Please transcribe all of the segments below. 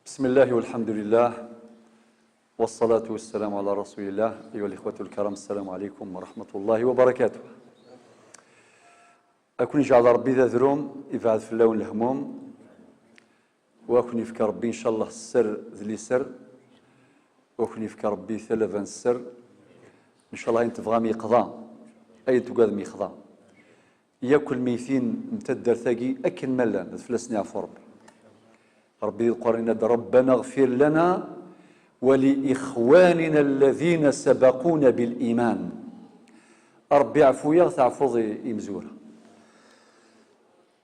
بسم الله والحمد لله والصلاة والسلام على رسول الله. أيها الإخوة الكرام، السلام عليكم ورحمة الله وبركاته. أكون جعل ربي ذا ذروم يبعث في اللون الهموم، وأكون يفكر ربي إن شاء الله السر ذلي سر، وأكون يفكر ربي ثلاثا السر إن شاء الله ينتفغى ميقضى أي تقاد ميقضى ياكل ميثين متدر ثاقي أكن ملان فلسني عفو ربي القرآن ربنا اغفر لنا ولإخواننا الذين سبقونا بالإيمان. ربي عفويا تعفوضي يمزورة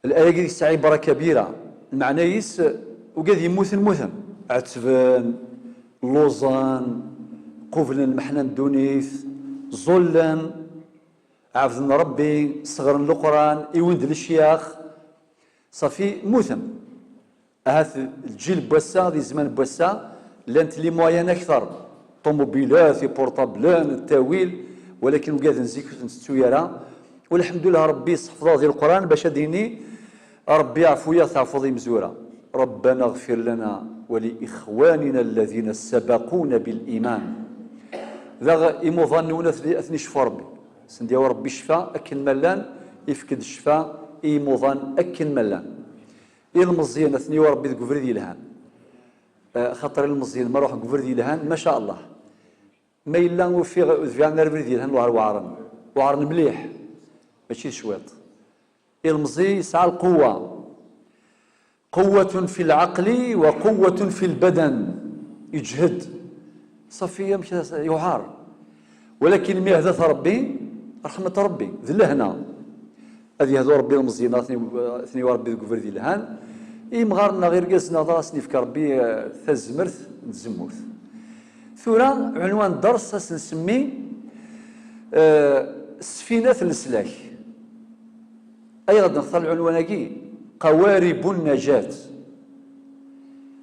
الآية دي تستعي بركة كبيرة. المعنى يس وقاد يموثن عتبان لوزان قفل المحنان دونيث زلان عفذن ربي صغر القرآن يوند للشياخ صافي موثن. هذا الجيل بوسا ذي زمان بوسا لانت لي موين اكثر طوموبيلات بورطابلان التاويل، ولكن وقاد نزيك السيارة والحمد لله ربي صحفظ هذه القرآن باش ديني ربي عفويا تعفضي مزورة. ربنا اغفر لنا ولإخواننا الذين سبقونا بالإيمان. ذا إموظنون أثني شفا ربي سنديا ربي شفا أكن ملان يفكد الشفا إموظن أكن ملان المزيان اثني وربي ذكفر ذي لهان خاطر المزيان ما روح كفر ذي لهان ما شاء الله ما إلا وفي عندنا ربي ذي لهان وعرن مليح ماشي شويط. المزي يسعى القوة، قوة في العقل وقوة في البدن، يجهد صفية مش يعار، ولكن ما يهدث ربي رحمة ربي ذلهنا هذه هذو ربي المزيان اثني وربي ذكفر ذي لهان مغارنا غير قاسنا ضراسني في ربي ثزمرث نتزموث. ثورة عنوان درس نسمي سفينة السلاك. أي غد نختار العنوان هاكي قوارب النجاة.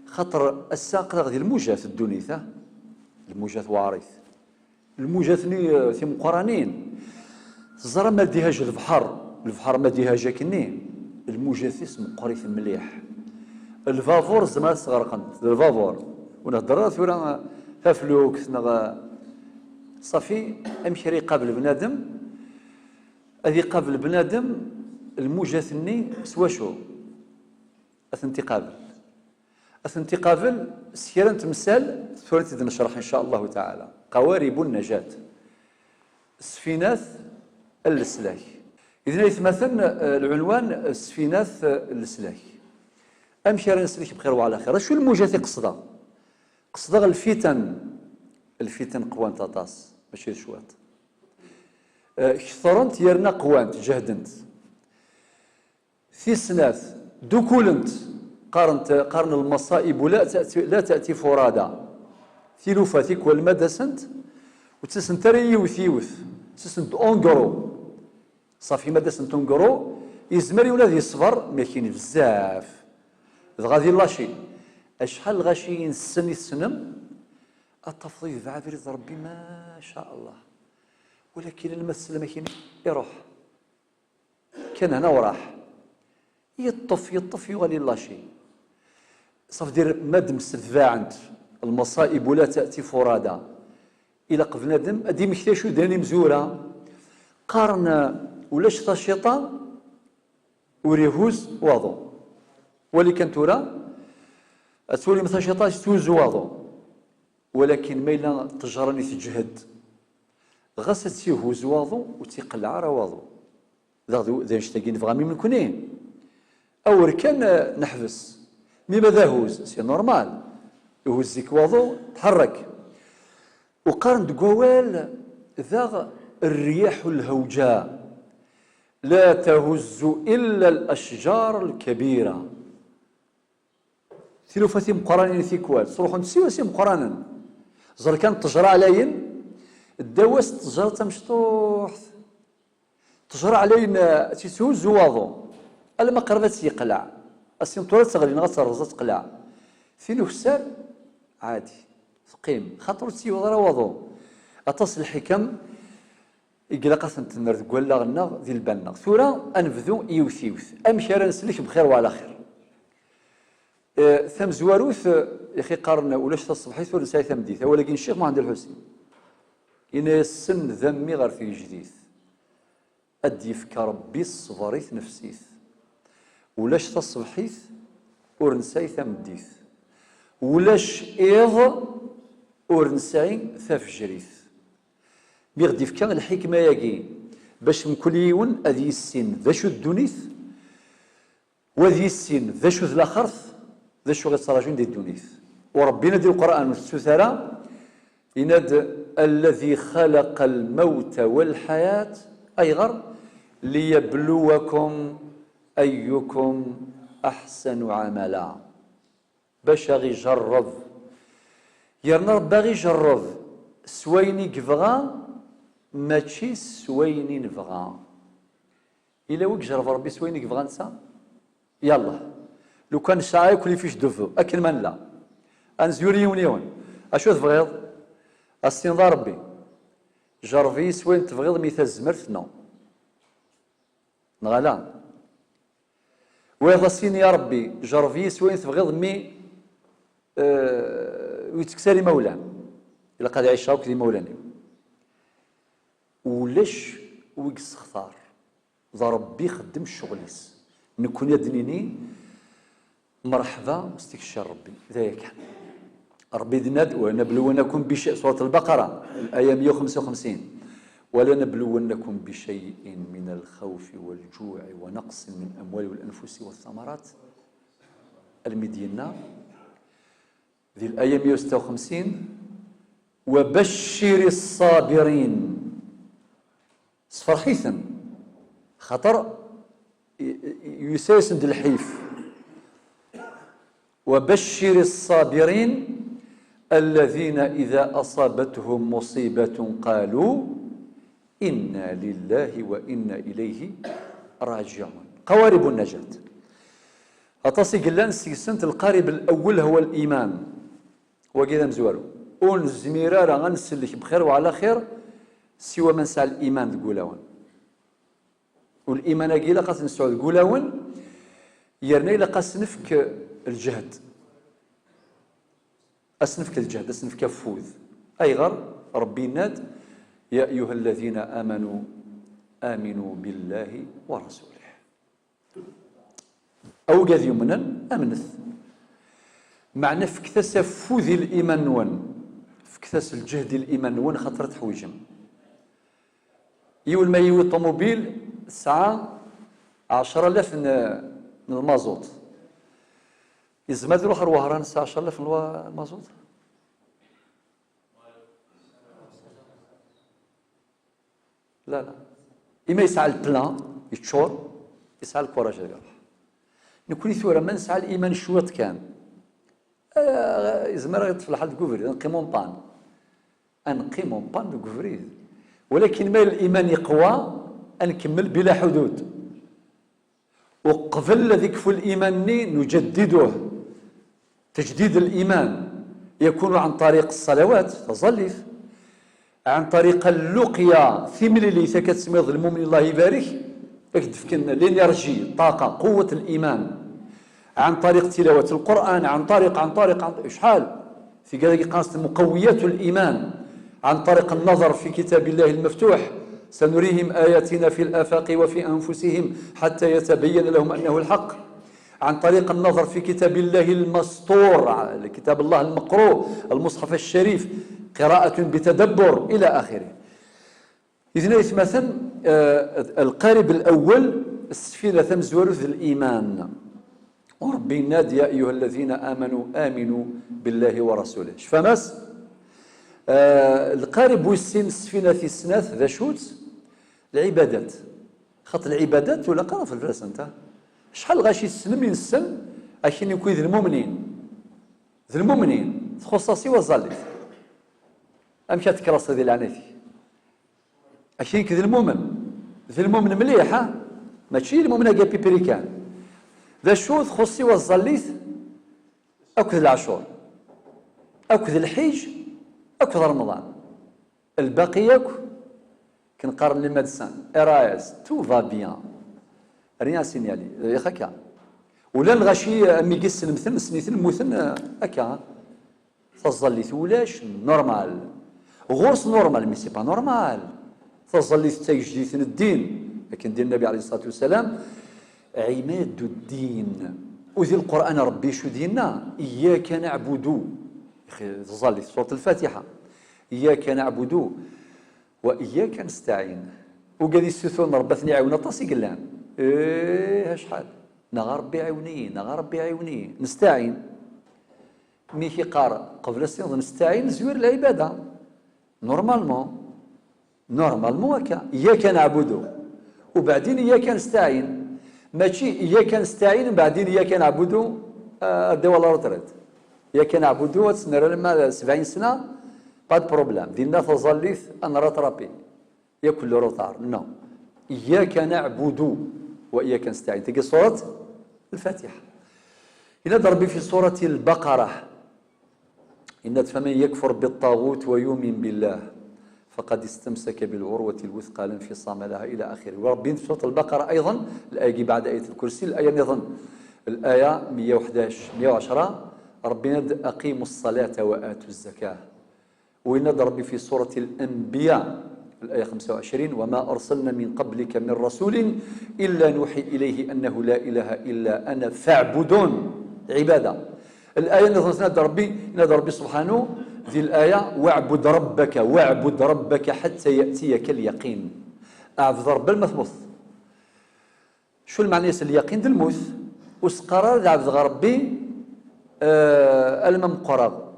خاطر الساق غادي الموجة في الدنيا الموجة وعريث الموجة ثني مقرانين الزرا ما ديهاش البحر ما ديهاش كني الموجة اسم قريث مليح. الفافور زمان صغرقنت الفافور ونهضر ثورة فافلوك صافي امشي قابل بنادم هذه قابل بنادم الموجة ثني سوا شو اثنتي قابل سيرا تمثال ثورة نشرح ان شاء الله تعالى. قوارب النجاة سفينة السلاك. إذن يتمثل العنوان سفينة السلاك. أمشي راه نسلك بخير وعلى خير. شو الموجة قصدها الفتن قوانت طاس ماشي شوات كثرنت يرنا قوانت جهدنت في سناث دكولنت قارن المصائب لا تأتي فرادى ثلوفاتك والمدى سنت وتسنت يوث تسنت اونغرو صافي مدى سنت اونغرو يزمر يولاد يصبر ما كاين بزاف غادي لاشي اشحال غاشي السن السنم التفضيل بعافية ربي ما شاء الله، ولكن المسألة ما كاين يروح كان هنا وراح يطف يغالي لاشي صافي دير ماد مستدفاع عند المصائب ولا تأتي فرادى إلى قبل نادم أدي مكتاشو داني مزورة قارن ولا شتا الشيطان وريهوز واضو ولي كان تورا تولي مثلا شيطان توز واضو، ولكن ما إلا تجرني تجهد غاس تيهوز واضو وتيقلع راه واضو ذا نشتاقين فغامي من كونين أو ركان نحبس مي ماذا هوز سي نورمال يهزك واضو تحرك. وقارن دقوال ذا الرياح الهوجاء لا تهز إلا الأشجار الكبيرة. ثلوفاتي مقرانين ثيكوال صروح نسيوسي مقرانا زر كانت تجرى علين الدواس تجرى تمشطوح تجرى علين تيسوز واضو ألما قربت يقلع السيمطورات تغلين غترزة تقلع ثيلو حساب عادي ثقيم خاطر تسيو ضرا واضو أتصل الحكم إقلاقة تنتمر تقول غنا ذي البنا ثورة أنفذو يوث أمشي راه نسلك بخير وعلى خير. ثم زواروث يا اخي قارنا ولاش تصبحيت ولا نساي ثمديث، ولكن الشيخ محمد الحسين إنا السن ذمي غير في جديث أدي يفكر ربي الصبريث نفسيث ولاش تصبحيث ورنساي ثمديث ولاش إيض ورنساي ثفجريث بيغدي يفكر الحكمة ياكي باش من كل يوم أذي السن ذا شو الدونيث وذي السن ذا شو ذا خرث ذا شو غيتصراجون دي الدونيث وربنا دي القرآن والسثرة يناد الذي خلق الموت والحياة أي غر ليبلوكم أيكم أحسن عملا باش غي يجرب يرنا باغي يجرب سويني كفغا ماشي سويني نفغا إلا وك جرب ربي سويني كفغا نسا يلا لو كان شاعي كل فيش دفو أكل من لا أنزيوري يونيون أشو تبغيض استنظار ربي جربي سوين تبغيض ميثا الزمرت نو نغلا وإذا سين يا ربي جربي سوين تبغيض مي ويتكسري مولان إلا قد يعيش شاوك دي مولاني ولاش ويقص اختار ذا ربي خدم الشغليس نكون يدنيني مرحبا استكشار ربي ذاك ربي دناد ونبلونكم بشيء سورة البقرة الآية 155 ولنبلونكم بشيء من الخوف والجوع ونقص من الأموال والأنفس والثمرات المدينة ذي الآية 156 وبشر الصابرين صفرحيثا خطر يساسند الحيف وبشر الصابرين الذين إذا أصابتهم مصيبة قالوا إنا لله وإنا إليه راجعون قوارب النجاة أتصي قلان سنة القارب الأول هو الإيمان وكذا مزوالو أون الزميرة غنسلك بخير وعلى خير سوى من سعى الإيمان تقولون والإيمان قيل قاس نسعود تقولون يرني لقاس نفك الجهد أسنفك الجهد أسنفك فوذ أي غر ربي ناد يا أيها الذين آمنوا آمنوا بالله ورسوله أو قاذ يمنا أمنث معنى فكثس فوذ الإيمان ون فكثس الجهد الإيمان ون خطرت حوجم يول ما يول الطوموبيل الساعة 10,000 من المازوت يزمد روح وهران الساعة 10,000 من المازوت لا إما يسعى البلان يتشور يسعى الكوراج نكون ثورة ما نسعى الإيمان شويط كان يزمر يطفل حد كوفريد نقي مونطان أنقي مونطان كوفريد ولكن ما الإيمان يقوى أنكمل بلا حدود وقبل ذيك في الإيمان نجدده تجديد الإيمان يكون عن طريق الصلوات تظلف عن طريق اللقيا ثمل اللي كتسميض المؤمن الله يبارك يكتفكن الانرجي طاقة قوة الإيمان عن طريق تلاوة القرآن عن طريق شحال في قال قاصد مقويات الإيمان عن طريق النظر في كتاب الله المفتوح سنريهم آياتنا في الآفاق وفي أنفسهم حتى يتبين لهم أنه الحق عن طريق النظر في كتاب الله المسطور كتاب الله المقروء المصحف الشريف قراءة بتدبر إلى آخره إذن مثلا القارب الأول السفينة تمزور ذي الإيمان وربي نادي يا أيها الذين آمنوا بالله ورسوله شفامس القارب والسين السفينة في السناث ذا شوت العبادات خط العبادات ولا قرا في الفلس انت شحال غاشي السلم ينسم عشان يكون ذي المؤمنين تخصصي وظلت امشي تكرس هذه العناثي عشان كذا ذي المؤمن مليح ماشي المؤمن قال بيبريكان ذا شو تخصي وظلت اكل العاشور اكل الحج اكل رمضان الباقي ياكل كنقارن لي ميدسان ارايز تو فا بيان ريان سينيالي يا خاكا ولا الغاشي مي كيسن مثل سنيتن موثن هكا تظليت ولاش نورمال غورس نورمال مي سي با نورمال تظليت تجديد الدين لكن دين النبي عليه الصلاة والسلام عماد الدين وذي القرآن ربي شو دينا إياك نعبد تظليت سورة الفاتحة إياك نعبد وإياك نستعين وقال يستثون ربثني عاونا طاسي قلان إيه شحال نغا ربي عاوني نغا ربي عاوني نستعين مي كي قار قبل السنة نستعين زوير العبادة نورمالمون هكا إياك نعبد وبعدين إياك نستعين ماشي إياك نستعين وبعدين إياك نعبد دوا لا روتريت إياك نعبد تسنى لما 70 سنة با بروبليم دينا تظليت أنا راترابي ياكل روتار نو إياك نعبد وإياك نستعين تلقى سورة الفاتحة هنا ضربي في سورة البقرة إن فمن يكفر بالطاغوت ويؤمن بالله فقد استمسك بالعروة الوثقى لا انفصام لها إلى آخره وربي في سورة البقرة أيضا الآية بعد آية الكرسي الآية أيضا الآية 111 110 ربنا أقيموا الصلاة وآتوا الزكاة وإن ربي في سورة الأنبياء الآية 25 وما أرسلنا من قبلك من رسول إلا نوحي إليه أنه لا إله إلا أنا فاعبدون عبادة الآية نادى ربي سبحانه ذي الآية واعبد ربك حتى يأتيك اليقين أعبد رب المثبوت شو المعنى اليقين ديال الموت وسقرار عبد ربي الممقرر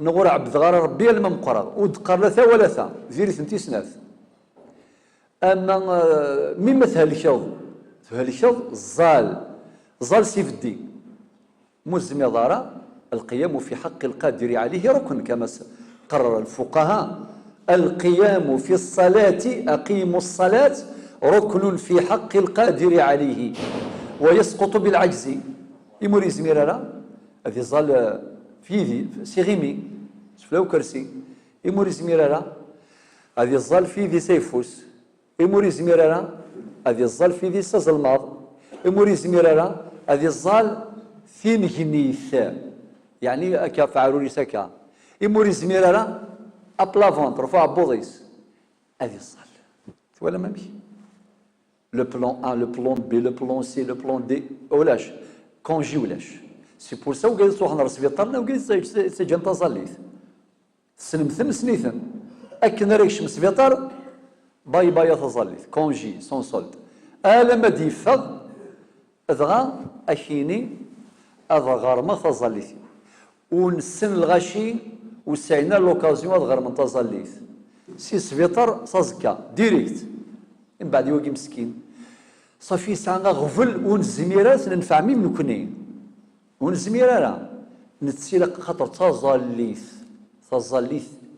نغور عبد ربي الممقرر ودقر لا ثا ولا ثا زيري ثنتي سناث أما مما تهلكض زال سيف الدين ملزم يضارة القيام في حق القادر عليه ركن كما قرر الفقهاء القيام في الصلاة أقيموا الصلاة ركن في حق القادر عليه ويسقط بالعجز يموري زميرة هذه زال في ذي سيغيمي سفلاو كرسي يموري زميرة هذه الظل في ذي سيفوس يموري زميرة هذه الظل في ذي سازلماض يموري زميرة هذه الظل في مجنيث يعني كفعلوا سكا يموري زميرة أبلافون رفع بوضيس هذه الظل ولا ما مشي لو بلان A لو بلان B لو بلان C لو بلان D ولاش كونجي ولاش سي بور سا وقال صوحنا رسبيطرنا وقال سجن تظليث سنمثن سنيثن أكن ريكش مسبيطر باي تظليث كونجي سون سولد لما ديفغ أذغى أكيني أذغر ما تظليث ونسن الغشي وسعينا لوكازيون أذغر من تظليث سي سبيطر صازكا ديريكت من بعد يوقي مسكين صافي ساعة غفل ونزميرات ننفع مين نكوني ونزميرة نتسيلق خاطر تظليث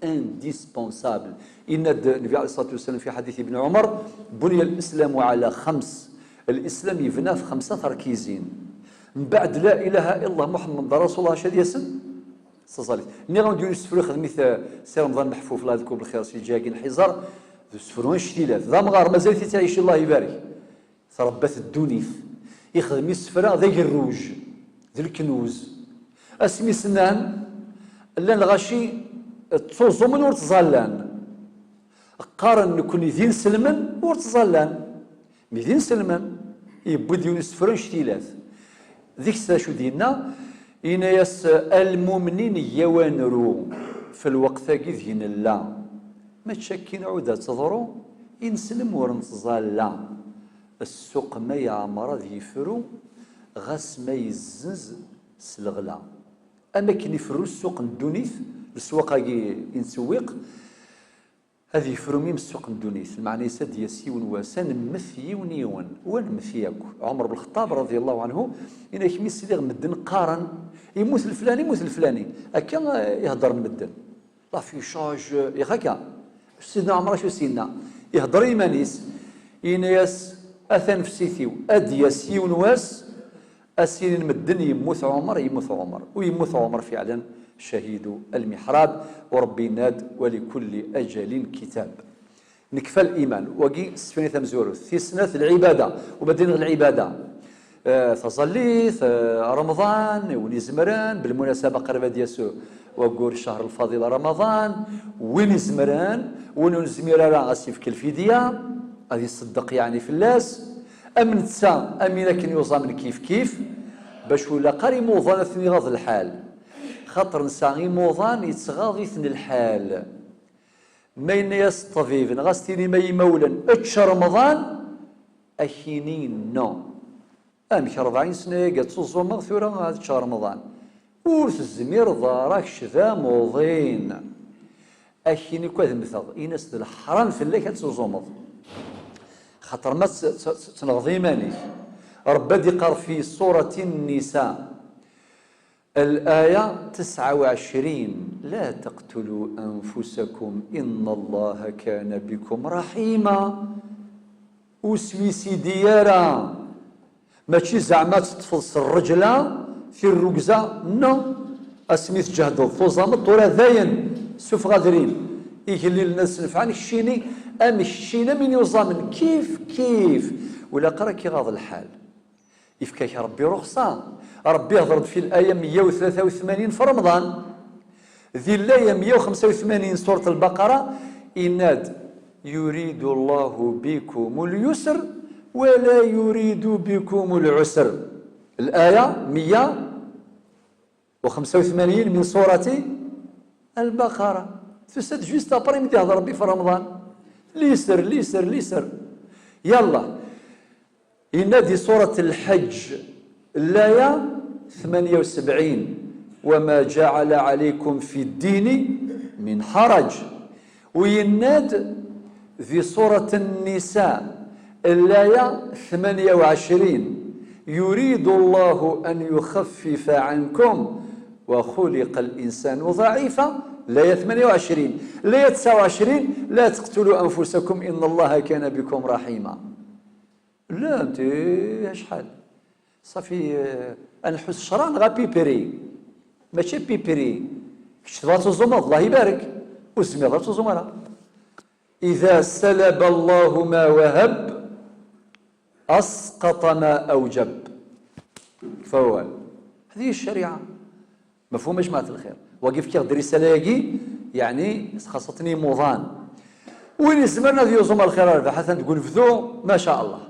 انديسبونسابل إن النبي عليه الصلاة والسلام في حديث ابن عمر بني الإسلام على 5 الإسلام يبنى في 5 تركيزين من بعد لا إله إلا الله محمد رسول الله شاد ياسن تظليث نيغون ديون السفر خدميث سي رمضان محفوف الله يذكر بالخير سي جاكين الحزار سفرون شتيلات ذا مغار مازال تعيش الله يبارك تربت الدونيث يخدم السفرة ذاك الروج ذي الكنوز اسمي سنان لان الغاشي تصوزو من ورتظلان قارن نكون ذين سلمن ورتظلان مي ذين سلمن يبود يونس فرن شتيلات ذيك شو دينا ينايس المؤمنين يوانرو في الوقت ذين الله ما تشكين عودة تضرو ينسلم ورنتظلا السوق ما يعمر ذي يفرو غاس ما يزنز سلغلا اما كي يفرو السوق الدونيث السوق ينسوق هذه يفرو ميم السوق الدونيث المعنى سد يسيون وسان مثي ونيون ونمثيك عمر بن الخطاب رضي الله عنه إن كمي سيدي مدن قارن يموت الفلاني هكا يهضر مدن لا في شاج هكا سيدنا عمر شو سيدنا يهضر يمانيس يناس اثن في سيثيو ادياس يونواس السنين مدن يموت عمر ويموت عمر فعلا شهيد المحراب وربي ناد ولكل اجل كتاب نكفى الايمان وقي سفينة مزورو في سنة العباده وبدين العباده تظليث رمضان ونزمران بالمناسبة قرب ديسو وقول الشهر الفضيل رمضان ونزمران ونزمران غاسيف كالفيديا غادي يصدق يعني في اللاس أمن تسا أمين كن يوصى من كيف باش ولا قاري موضان ثني غاض الحال خاطر نساغي موضان يتغاضي ثني الحال ما ينياس الطبيب نغاستيني ما يمولا اتش رمضان أكينين نو أمك 40 سنة قد تصوصوا مغثورة هذا شهر رمضان ورث الزمير ضارك شذا موضين أكيني كواد مثل إنس الحرام في الليل كتصوصوا مغ خاطر ما تنغضي ماني ربي قال في سورة النساء الآية 29 لا تقتلوا أنفسكم إن الله كان بكم رحيما وسويسي ديارا ماشي زعما تتفلس الرجلة في الركزة نو اسميت جهد فوزامط ورا ذاين سوف غادرين يخلي الناس نفعان الشيني ام الشينه من يوزامن كيف ولا قرا كي غاض الحال يفكاك ربي رخصه ربي هضرت في الآية 183 في رمضان ذي الآية 185 سورة البقرة إناد يريد الله بكم اليسر ولا يريد بكم العسر الآية 185 من سورة البقرة تسد جوست أبري متى هضر ربي في رمضان ليسر يلا ينادي سورة الحج الآية 78 وما جعل عليكم في الدين من حرج ويناد في سورة النساء الآية 28 يريد الله أن يخفف عنكم وخلق الإنسان ضعيفا الآية 28 الآية 29 لا تقتلوا أنفسكم إن الله كان بكم رحيما لا أنت شحال صافي نحس شران غا بيبري ماشي بيبري كشطات الزمر الله يبارك والزميرات الزمراء إذا سلب الله ما وهب أسقط ما أوجب فهو هذه الشريعة مفهوم يا جماعة الخير وقف كي غدير رسالة يعني خاصتني موضان وين زمرنا ذي زمر الخير حتى تقول فذو ما شاء الله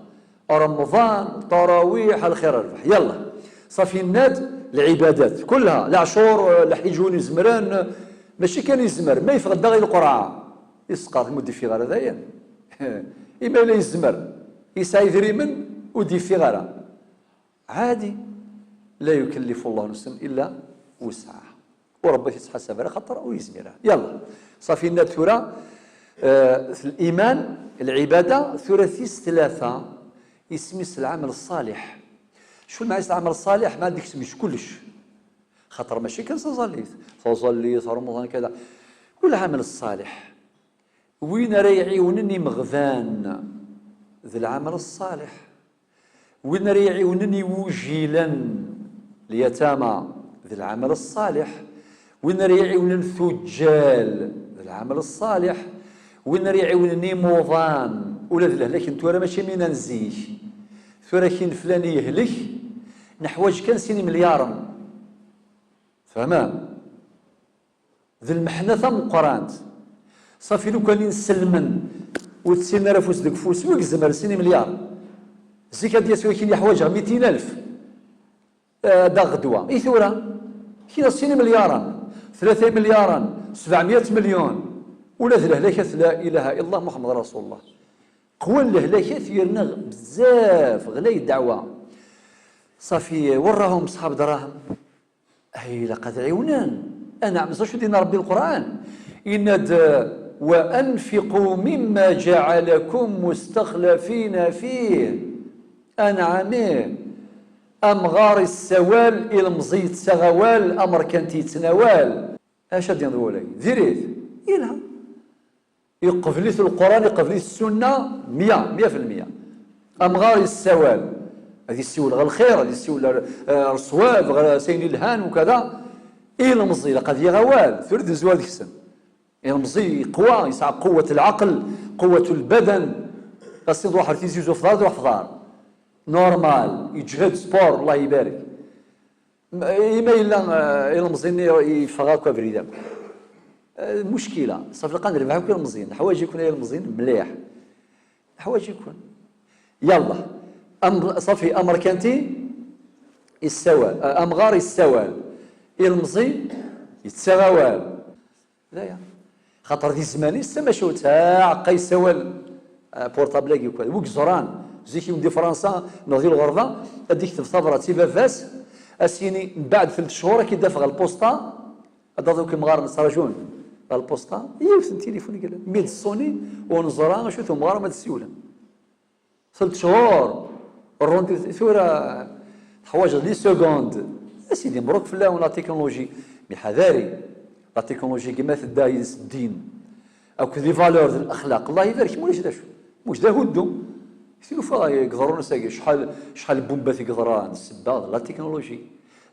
رمضان تراويح الخير الربح يلا صافي الناد العبادات كلها العشور الحجون يزمران ماشي كان يزمر ما يفقد غير القرعه يسقط مدي في غير هذايا اما لا يزمر يسعى ريمن ودي في غير عادي لا يكلف الله نفسا الا وسعها وربي يتحسب على خاطر ويزمرها يلا صافي الناد ثورة الايمان العباده ثلاثيس ثلاثه يسميس العمل الصالح شو المعنى العمل الصالح ما عندك سميش كلش خاطر ماشي كان صليت رمضان كذا والعمل الصالح وين راه يعيونني مغذان ذا العمل الصالح وين راه يعيونني وجيلا اليتامى ذا العمل الصالح وين راه يعيونني ثجال ذا العمل الصالح وين راه يعيونني موضان ولا ذله لكن تو راه ماشي من نزيه ثورة كاين فلان يهلك نحواج كان سيني مليار فهمان ذي المحنة ثم قرانت صافي لو كان نسلمن وتسينا راه فوس ديك فوس ويكزمر سيني مليار الزكاة ديال سوا كاين يحواجها 200,000 دا غدوة اي ثورة كاين سيني مليارا 3 مليارا 700 مليون ولا ذي الهلاكات لا اله الا الله محمد رسول الله قوى الهلاكات ثيرنا بزاف غلاي الدعوة صافي وراهم صحاب دراهم هي لقد عيونان انا عم شو دينا ربي القران إناد وانفقوا مما جعلكم مستخلفين فيه انعامين ام غار السوال الى مزيد سغوال امر كانت يتناول اش غادي نقول لك ديريت يلها يقفليت القران يقفليت السنه 100% ام غار السوال هذه السيول غير الخير هذه السيول الصواب غير سين الهان وكذا ايه المزي قد يغوال ثلث زوال السن المزي قوى يسعى قوة العقل قوة البدن قصيد واحد تيزيزو في دار واحد في دار نورمال يجهد سبور الله يبارك إما إلا مزيان يفغا هكا بريدام المشكلة صافي لقى نربحو كي المزيان حوايج يكون المزيان مليح حوايج يكون يلا صافي أمر كانتي السوال أمغار السوال المزيان يتساوال لا يا خاطر ذي زماني السما شو تاع قاي سوال بورتابلاكي وكذا وكزران زيك يوم دي فرنسا نوضي الغربه اديك تفطبرات سيفا فاس اسيني من بعد 3 شهور كي دافع البوسطه هذا كي مغار نسراجون البوسطه يوث التليفون قال ميد سوني ونزران شو ثم مغار ما تسيولا 3 شهور الروندي ثوره حوايج لي سكوند اسيدي مبروك في الله ولا تكنولوجي بحذاري لا تكنولوجي كيما تدايس الدين او كذي فالور الاخلاق الله يبارك مولاش داشو واش دا هدو شنو فا يقدرون ساقي شحال بومبات يقدران السباغ لا تكنولوجي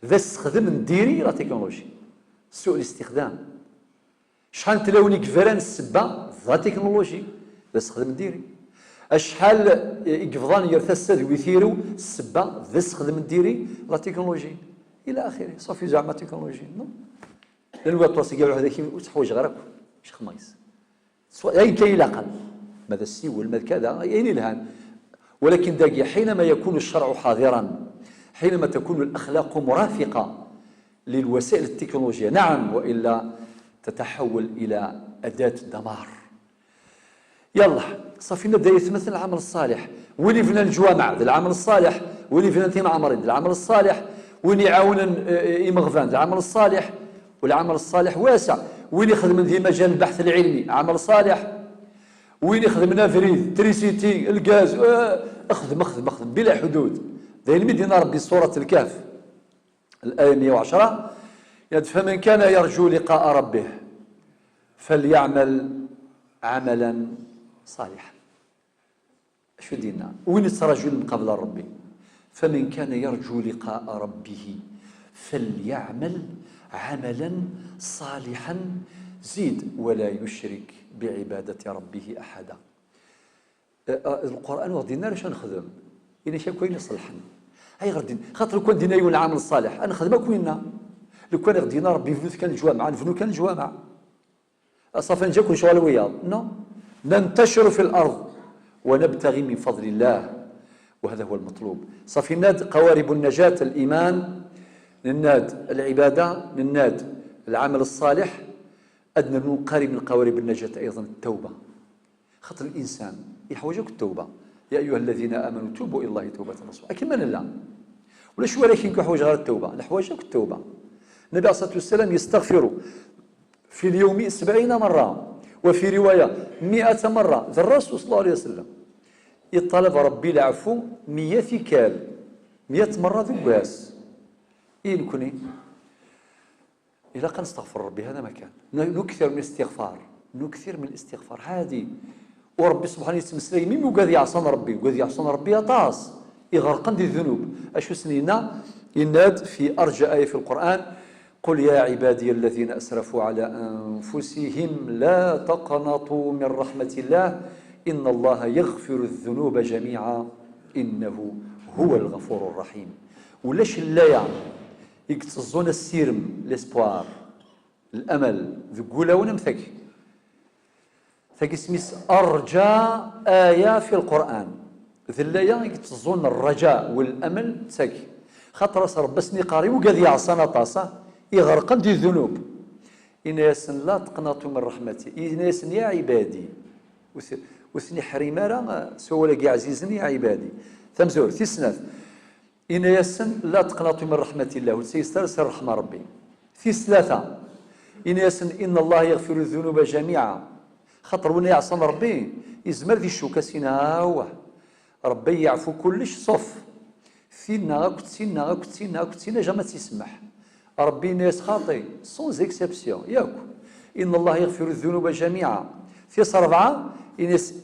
ذا استخدم نديري لا تكنولوجي سوء الاستخدام شحال تلاوني كفران السبا ذا تكنولوجي ذا استخدم نديري شحال يقفضان يرتسد ويثيروا السبا ذا استخدم نديري لا تكنولوجي الى اخره صافي زعما تكنولوجي نو لان واطوس قالوا هذاك وتحوج غيرك مش خميس اي كاين لاقل ماذا السيول ماذا كذا يعني الهان ولكن داقي حينما يكون الشرع حاضرا حينما تكون الاخلاق مرافقه للوسائل التكنولوجيه نعم والا تتحول الى اداه دمار يلا صافي نبدا يتمثل العمل الصالح وين يفنى الجوامع العمل الصالح وين يفنى تيمع مريض العمل الصالح وين يعاون يمغفان العمل الصالح والعمل الصالح واسع وين يخدم في مجال البحث العلمي عمل صالح وين يخدم نافريد تريسيتي الغاز اخدم بلا حدود ذا المدينة ربي سورة الكهف الآية 110 فمن كان يرجو لقاء ربه فليعمل عملا صالحا شو دينا وين الرجل من قبل ربي فمن كان يرجو لقاء ربه فليعمل عملا صالحا زيد ولا يشرك بعبادة ربه أحدا القرآن وغدينا لاش نخدم إلا شا كوين يصلحن هاي غردين خاطر لو كان دينا يون العمل الصالح أنا خدمة كويننا لو كان غدينا ربي فلوس كان الجوامع نفنو كان الجوامع صافي نجاكم شغل وياض نو ننتشر في الأرض ونبتغي من فضل الله وهذا هو المطلوب صافي ناد قوارب النجاة الإيمان نناد العبادة نناد العمل الصالح أدنى قريب من قوارب النجاة أيضا التوبة خاطر الإنسان يحوجك التوبة يا أيها الذين آمنوا توبوا إلى الله توبة نصوحا أكيد من لا ولا شو ولكن كحوج غير التوبة نحوجك التوبة النبي عليه الصلاة والسلام يستغفر في اليوم 70 مرة وفي رواية 100 مرة ذا الرسول صلى الله عليه وسلم يطلب ربي العفو 100 ثكال 100 مرة ذواس يمكن إلا كنستغفر ربي هذا مكان نكثر من الاستغفار نكثر من الاستغفار هذه وربي سبحانه يتمسلي مين وقاد يعصن ربي وقاد يعصن ربي طاس يغرقن دي الذنوب اشو سنينا يناد في ارجى ايه في القران قل يا عبادي الذين اسرفوا على انفسهم لا تقنطوا من رحمه الله ان الله يغفر الذنوب جميعا انه هو الغفور الرحيم ولاش اللايا يكتزون السيرم ليسبوار الامل ذقولا ونمثك فكسميس أرجى آية في القرآن ذلايا يتظن الرجاء والأمل تساكي خاطر ربسني قاري وقاد يعصانا طاسة يغرقن دي الذنوب إن ياسن لا تقنطوا من رحمتي إن ياسن يا عبادي وثني حريمارا سولك يا عزيزني يا عبادي ثمزور ثيسناث إن ياسن لا تقنطوا من رحمة الله وسيسترسل رحمة ربي ثيس ثلاثة إن ياسن إن الله يغفر الذنوب جميعا خاطر وين يعصم ربي يزمر ذي الشوكه سينا ربي يعفو كلش صف فينا غاكتسينا جا تسمح ربي ناس خاطي سون زيكسيبسيون ياك ان الله يغفر الذنوب جميعا في 4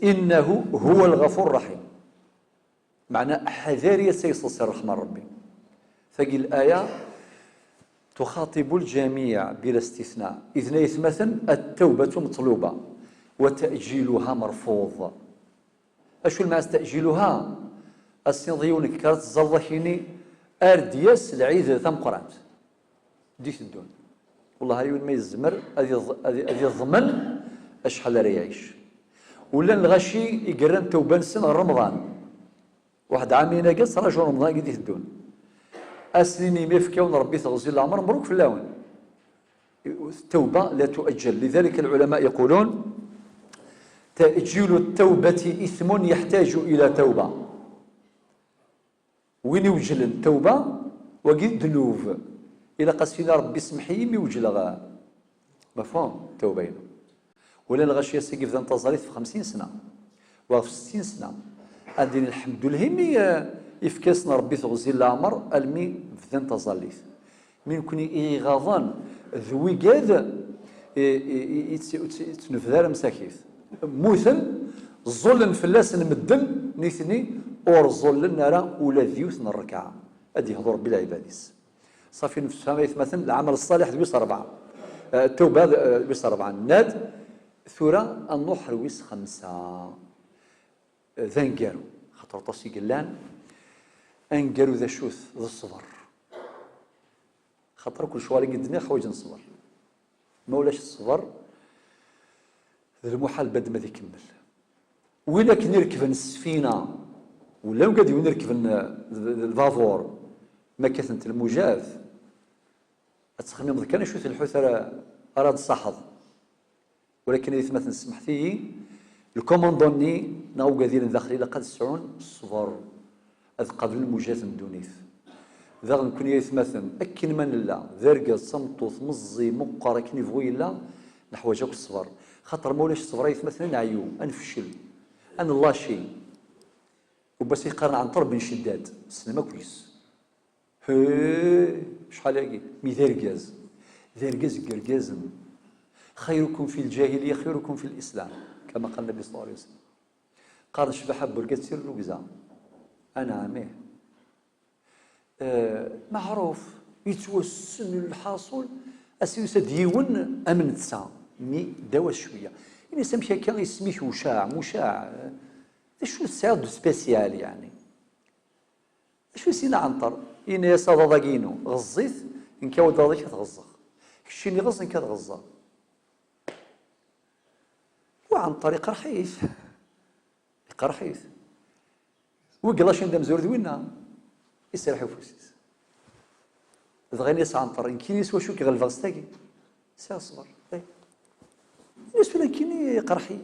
انه هو الغفور الرحيم معنى حذاريه سيصل رحمه ربي فقي الايه تخاطب الجميع بلا استثناء اذ يتمثل التوبه مطلوبه وتأجيلها مرفوض أشو المعنى تأجيلها السنضيونك كارت الزرضكيني اردياس العيد ثم قرانت ديك الدون والله هاي ما يزمر هذه الضمن اشحال راه يعيش ولا الغشي يقرن توبان سنه رمضان واحد عامين قص رجل رمضان قد يهدون اسنيني ما يفكون ربي تغزي العمر مبروك في اللون التوبه لا تؤجل لذلك العلماء يقولون تأجيل التوبة إثم يحتاج إلى توبة وين يوجل التوبة وقيد ذنوب إلا قسينا ربي اسمحي يوجل مفهوم توبة ولا الغشية سيقف ذا انتظريت في 50 سنة وفي 60 سنة أدين الحمد لله يفكسنا ربي تغزي العمر المي في ذا انتظريت من كوني إغاظان ذوي قاد يتنفذار مساكيث موثن الظلن فلاس المدن نيثني اور الظلن نرى ولا ذيوث الركعه ادي هضر بالعباديس صافي نفسها مثلا العمل الصالح دويس 4 التوبه دويس 4 ناد ثورة النحر ويس 5 ذنقارو خاطر طاسي قلان انقارو ذا شوث ذا الصبر خاطر كل شواري قدنا حوايج نصبر ما ولاش الصبر المحال بد ما يكمل وين كن يركب السفينه ولا قاعد يركب الفافور ما كثنت المجاز اتخمم كان شوف الحوت اراد الصحض ولكن اذا مثلا سمحتي الكوموندوني ناو قاعدين داخلي لقد سعون الصبر اذ قبل المجاز ندونيث ذا نكون يثمثن اكن من لا ذرقه صمتو مزي مقر كني فوي لا نحوجك الصبر خاطر مولاش الصبر يثمثن نعيو انفشل انا الله شيء وبس يقارن عن طرب بن شداد السينما كويس شحال هاكي مي ذرقاز قرقازم خيركم في الجاهليه خيركم في الاسلام كما قال النبي صلى الله عليه وسلم قال شبح برقات سير رقزه انا عميه معروف يتوسن الحاصل اسيوس ديون امن تسع مي دوا شويه يعني سمشي كان يسميه مشاع شو السعد سبيسيال يعني شو سينا عنطر إن يسا ضاقينو غزيت إن كاو ضاقيك تغزق كشيني غز إن كتغزق وعن طريق رحيث قرحيث وقلاش ندم زور ذوينا يسرح فوسيس ضغيني يسا عنطر إن كيني سوا شو كيغلفا ستاكي سا صبر بالنسبة لكيني قرحي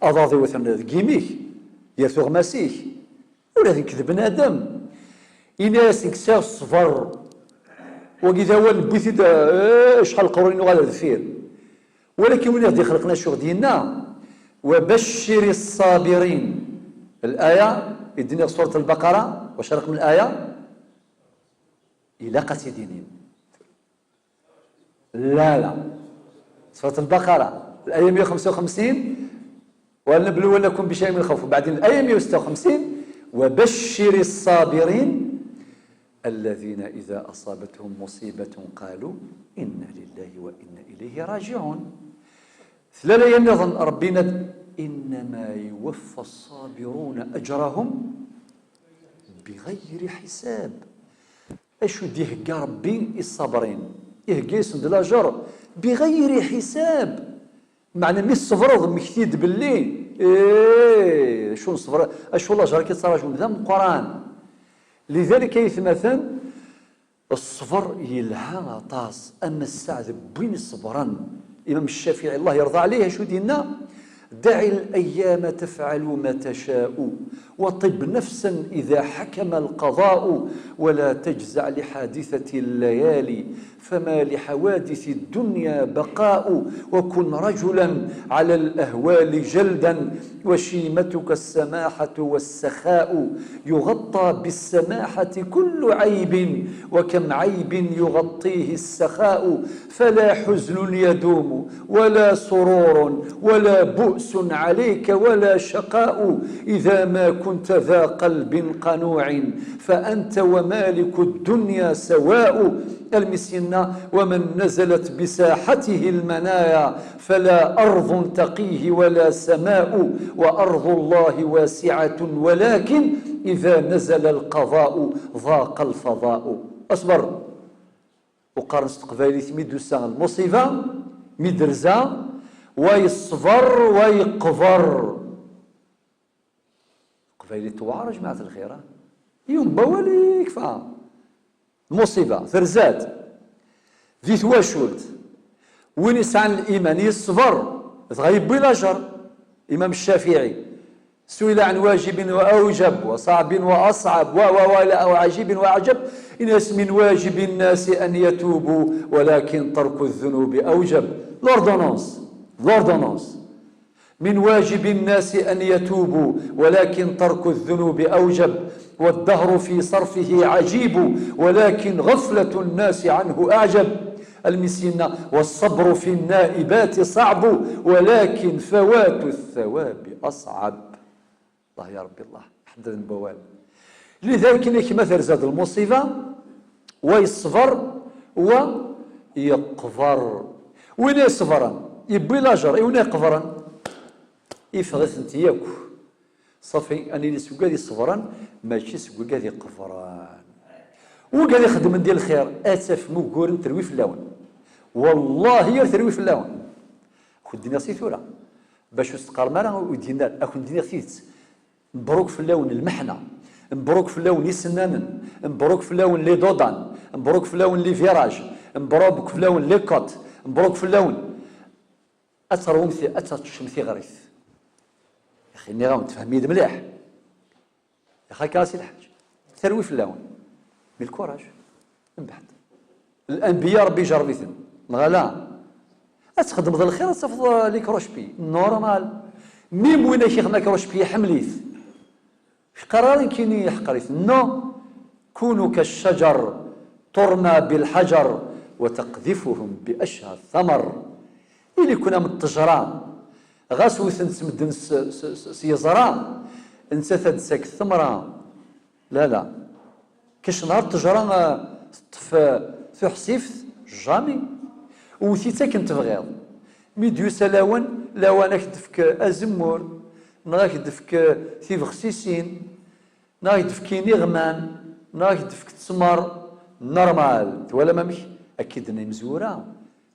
أضاضي وثن كيميك يرثو غماسيك ولا ذنك بنادم إناس نكسا الصفر وكذا هو البيث شحال قرين وغادا الفير ولكن وين غادي خلقنا الشغل ديالنا وبشر الصابرين الآية يدينا سورة البقرة واش رقم الآية إلى قتيدين لا سورة البقرة الآية 155 ولنبلونكم بشيء من الخوف وبعدين الآية 156 وبشر الصابرين الذين إذا أصابتهم مصيبة قالوا إنا لله وإنا إليه راجعون ثلاثة ينظن ربنا إنما يوفى الصابرون أجرهم بغير حساب أشو ديه ربي الصابرين يهقيس د الأجر بغير حساب معنى مي الصفر مكتيد باللي شو الصفر اشو الاجر كيتصرجون ذا من القران لذلك يتمثل الصفر يلها طاس اما السعد بين صبرا الامام الشافعي الله يرضى عليه شو دينا دع الايام تفعل ما تشاء وطب نفسا اذا حكم القضاء ولا تجزع لحادثه الليالي فما لحوادث الدنيا بقاء وكن رجلا على الأهوال جلدا وشيمتك السماحة والسخاء يغطى بالسماحة كل عيب وكم عيب يغطيه السخاء فلا حزن يدوم ولا سرور ولا بؤس عليك ولا شقاء إذا ما كنت ذا قلب قنوع فأنت ومالك الدنيا سواء المسينا ومن نزلت بساحته المنايا فلا أرض تقيه ولا سماء وأرض الله واسعة ولكن إذا نزل القضاء ضاق الفضاء. أصبر وقارن قبايلي ميدوسا المصيبة ميدرزا ويصبر ويقفر. قبايلي توعر جماعة الخير يوم بوالي كفا المصيبة ثرزات ذي ثواشولت وين يسعن الإيمان يصبر تغيب بالأجر. إمام الشافعي سئل عن واجب وأوجب وصعب وأصعب وعجيب وأعجب. إنس من واجب الناس أن يتوبوا ولكن ترك الذنوب أوجب. لوردونونس من واجب الناس أن يتوبوا ولكن ترك الذنوب أوجب. والدهر في صرفه عجيب ولكن غفلة الناس عنه أعجب. المسكين والصبر في النائبات صعب ولكن فوات الثواب أصعب. الله يا ربي الله حدد البوال. لذلك كما ترزاد المصيبة ويصبر ويقفر. وين يصبرا يبي لاجر وين يقفرا يفغث انت ياكو صافي اني نسوق صبرا ماشي سوق قاعد يقفران وقاعد يخدم ديال الخير اسف موكور تروي في اللون والله هي تروي في اللون. خد دينا سيثوره باش تقار مالا ودينا اكون دينا سيت مبروك في اللون المحنه مبروك في اللون لي سنانن مبروك في اللون لي دودان مبروك في اللون لي فيراج مبروك في اللون لي كوت مبروك في اللون اترومثي اتشمثي غريث. يا اخي اني غاون تفهمي مليح يا اخي كاسي الحاج تروي في اللون من الكوراج من بعد الانبياء ربي جربيثن غلا اتخدم ذا الخير تصفض ليك روشبي نورمال ميم وين شيخ ماك روشبي حمليث قرار كيني يحقريث نو كونوا كالشجر ترمى بالحجر وتقذفهم باشهى الثمر. إلي كنا من التجرة غاسوث نسمدن سيزرا انسثد ساك الثمرة لا كاش نهار التجرة في حصيف جامي وثيتا كنت بغيض ميديوسا لاوانك دفك أزمور ناك دفك ثيف خسيسين ناك دفكيني غمان ناك دفك تسمر نورمال ولا مامش أكيد أني مزورة.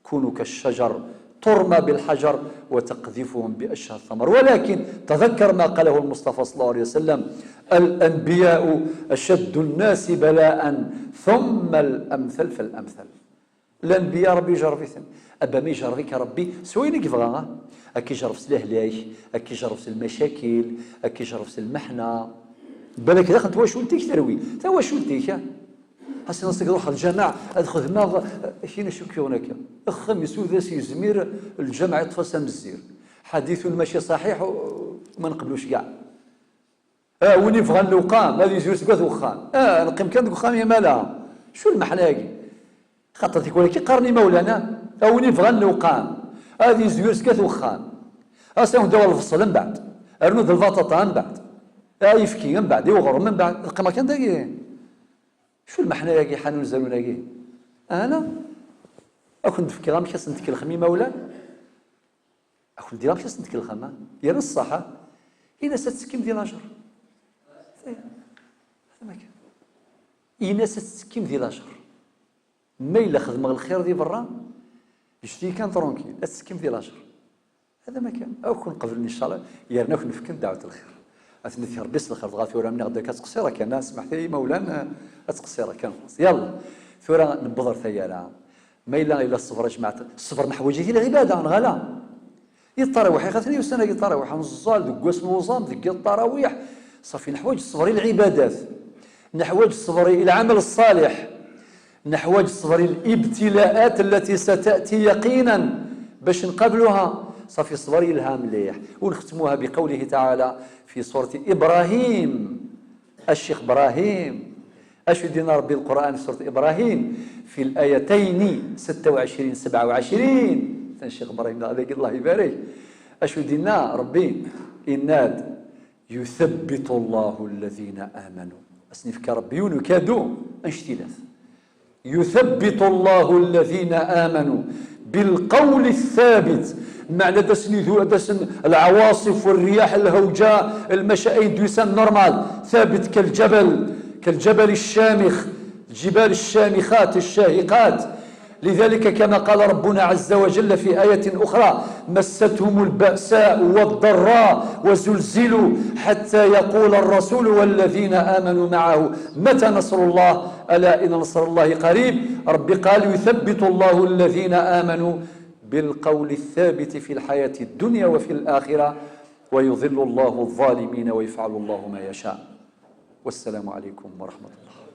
كونوا كالشجر ترمى بالحجر وتقذفهم بأشهى الثمر. ولكن تذكر ما قاله المصطفى صلى الله عليه وسلم الأنبياء أشد الناس بلاء ثم الأمثل فالأمثل. الأنبياء ربي جربيثن أبا مي جربيك ربي سويني كيف غا أكي جرب سلهلاش أكي جرب المشاكل أكي جرب المحنة بالك داخل تواشولتيك تروي تواشولتيك حسنا نصدق روح الجامع ادخل دماغ فينا شكيونك اخم يسود يزمير الجامع يطفى مزير حديث ماشي صحيح وما نقبلوش كاع وين يبغى الوقام هذه يزور سكوت وخام نقيم كان وخام يا مالها شو المحناقي خاطر تيكون كي قرني مولانا وين يبغى الوقام هذه يزور سكوت وخام اصلا دوا الفصل من بعد ارنود الفطاطا من بعد يفكي من بعد يوغر من بعد القيمه كان داكي شو المحناقي حنون زالوناكي انا اكون نفكر غير كاس نتكل خمي مولا اكون دير كاس نتكل خما يا الصحه اذا ستسكم ديال الاجر هذا ما كان اذا ستسكم ديال الاجر ما الا خدم الخير دي برا يشتي كان ترونكيل تسكم ديال الاجر هذا ما كان اكون قبل ان شاء الله يا نكون نفكر دعوه الخير اثني ربي الخير غافي ولا من غدا كتقصيره كان سمحت لي مولانا تقصيره كان خلاص يلا ثورة نبضر ثيالا ما إلا الصبر جماعة الصبر محوجي العبادة نغلا التراويح خاطرني وسنة التراويح نزال دقوس الوزام دق التراويح صافي نحوج الصبر العبادات نحوج الصبر العمل الصالح نحوج الصبر الابتلاءات التي ستأتي يقينا باش نقابلها صافي الصبر الهام مليح ونختموها بقوله تعالى في سورة إبراهيم الشيخ إبراهيم اش يدينا ربي القرآن في سورة إبراهيم في الآيتين 26 27 الشيخ إبراهيم الله يبارك اش يدينا ربي إناد يثبت الله الذين آمنوا أسنفك ربي ونكادو انشتلاث يثبت الله الذين آمنوا بالقول الثابت معنى دسن العواصف والرياح الهوجاء المشائين دوسان نورمال ثابت كالجبل الشامخ، الجبال الشامخات الشاهقات. لذلك كما قال ربنا عز وجل في آية أخرى: مستهم البأساء والضراء وزلزلوا حتى يقول الرسول والذين آمنوا معه متى نصر الله ألا إن نصر الله قريب. رب قال: يثبت الله الذين آمنوا بالقول الثابت في الحياة الدنيا وفي الآخرة ويضل الله الظالمين ويفعل الله ما يشاء. والسلام عليكم ورحمة الله.